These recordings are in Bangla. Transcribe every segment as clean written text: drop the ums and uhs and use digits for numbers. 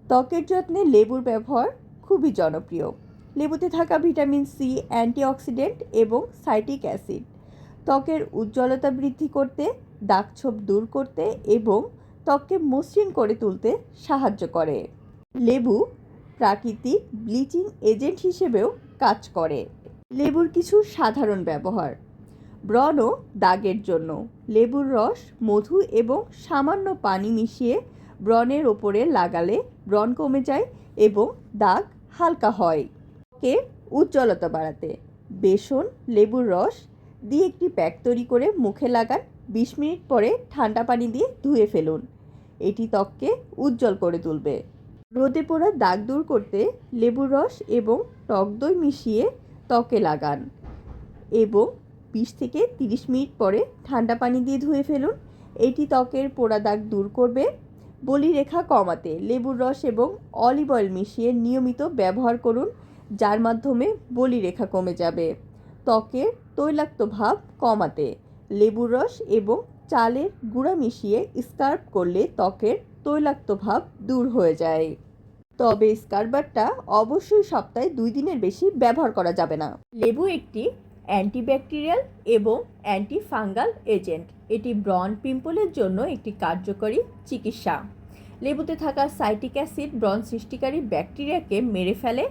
ত্বকের যত্নে লেবুর ব্যবহার খুবই জনপ্রিয়। লেবুতে থাকা ভিটামিন সি, অ্যান্টিঅক্সিডেন্ট এবং সাইট্রিক অ্যাসিড ত্বকের উজ্জ্বলতা বৃদ্ধি করতে, দাগছোপ দূর করতে এবং ত্বককে মসৃণ করে তুলতে সাহায্য করে। লেবু প্রাকৃতিক ব্লিচিং এজেন্ট হিসেবেও কাজ করে। লেবুর কিছু সাধারণ ব্যবহার: ব্রণ ও দাগের জন্য লেবুর রস, মধু এবং সামান্য পানি মিশিয়ে ব্রণের ওপরে লাগালে ব্রণ কমে যায় এবং দাগ হালকা হয়। ত্বকের উজ্জ্বলতা বাড়াতে বেসন, লেবুর রস দিয়ে একটি প্যাক তৈরি করে মুখে লাগান। 20 মিনিট পরে ঠান্ডা পানি দিয়ে ধুয়ে ফেলুন। এটি ত্বককে উজ্জ্বল করে তুলবে। রোদে পোড়া দাগ দূর করতে লেবুর রস এবং টক দই মিশিয়ে ত্বকে লাগান এবং 20 থেকে 30 মিনিট পরে ঠান্ডা পানি দিয়ে ধুয়ে ফেলুন। এটি ত্বকের পোড়া দাগ দূর করবে। বলিরেখা কমাতে লেবুর রস এবং অলিভ অয়েল মিশিয়ে নিয়মিত ব্যবহার করুন, যার মাধ্যমে বলিরেখা কমে যাবে। ত্বকের তৈলাক্ত ভাব কমাতে লেবুর রস এবং চালের গুঁড়া মিশিয়ে স্ক্রাব করলে ত্বকের তৈলাক্ত ভাব দূর হয়ে যায়। তবে স্ক্রাবারটা অবশ্যই সপ্তাহে 2 দিনের বেশি ব্যবহার করা যাবে না। লেবু একটি অ্যান্টিব্যাকটেরিয়াল এবং অ্যান্টিফাঙ্গাল এজেন্ট। এটি ব্রণ, পিম্পলের জন্য একটি কার্যকরী চিকিৎসা। লেবুতে থাকা সাইট্রিক অ্যাসিড ব্রণ সৃষ্টিকারী ব্যাকটেরিয়াকে মেরে ফেলে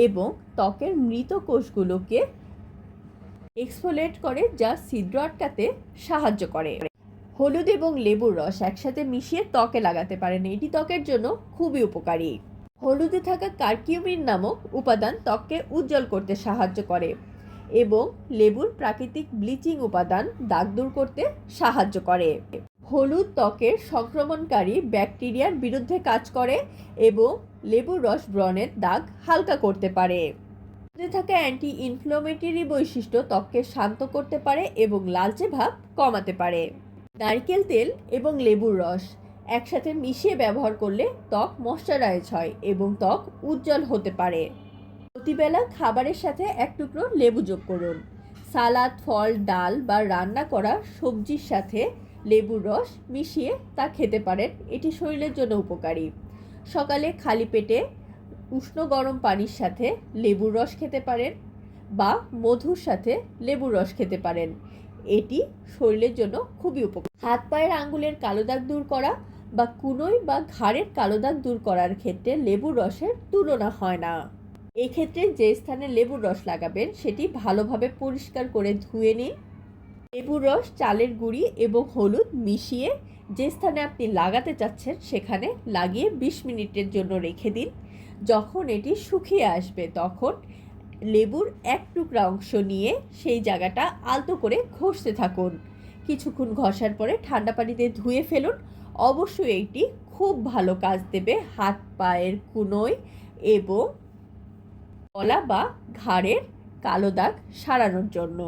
এবং ত্বকের মৃত কোষগুলোকে এক্সফোলিয়েট করে, যা ছিদ্র আটকাতে সাহায্য করে। হলুদ এবং লেবুর রস একসাথে মিশিয়ে ত্বকে লাগাতে পারেন। এটি ত্বকের জন্য খুবই উপকারী। হলুদে থাকা কারকিউমিন নামক উপাদান ত্বককে উজ্জ্বল করতে সাহায্য করে এবং লেবুর প্রাকৃতিক ব্লিচিং উপাদান দাগ দূর করতে সাহায্য করে। হলুদ ত্বকের সংক্রমণকারী ব্যাকটেরিয়ার বিরুদ্ধে কাজ করে এবং লেবুর রস ব্রণের দাগ হালকা করতে পারে। হলুদে থাকা অ্যান্টি ইনফ্লামেটরি বৈশিষ্ট্য ত্বককে শান্ত করতে পারে এবং লালচে ভাব কমাতে পারে। নারকেল তেল এবং লেবুর রস একসাথে মিশিয়ে ব্যবহার করলে ত্বক ময়শ্চারাইজ হয় এবং ত্বক উজ্জ্বল হতে পারে। প্রতিবেলা খাবারের সাথে এক টুকরো লেবু যোগ করুন। সালাদ, ফল, ডাল বা রান্না করা সবজির সাথে লেবুর রস মিশিয়ে তা খেতে পারেন। এটি শরীরের জন্য উপকারী। সকালে খালি পেটে উষ্ণ গরম পানির সাথে লেবুর রস খেতে পারেন বা মধুর সাথে লেবুর রস খেতে পারেন। এটি শরীরের জন্য খুবই উপকারী। হাত পায়ের আঙ্গুলের কালো দাগ দূর করা বা কুনোই বা ঘাড়ের কালো দাগ দূর করার ক্ষেত্রে লেবুর রসের তুলনা হয় না। এক্ষেত্রে যে স্থানে লেবুর রস লাগাবেন সেটি ভালোভাবে পরিষ্কার করে ধুয়ে নিন। লেবুর রস, চালের গুঁড়ি এবং হলুদ মিশিয়ে যে স্থানে আপনি লাগাতে চাচ্ছেন সেখানে লাগিয়ে 20 মিনিটের জন্য রেখে দিন। যখন এটি শুকিয়ে আসবে তখন লেবুর এক টুকরা অংশ নিয়ে সেই জায়গাটা আলতো করে ঘষতে থাকুন। কিছুক্ষণ ঘষার পরে ঠান্ডা পানিতে ধুয়ে ফেলুন। অবশ্যই এটি খুব ভালো কাজ দেবে হাত পায়ের কুনোয় এবং গলা বা ঘাড়ের কালো দাগ সারানোর জন্য।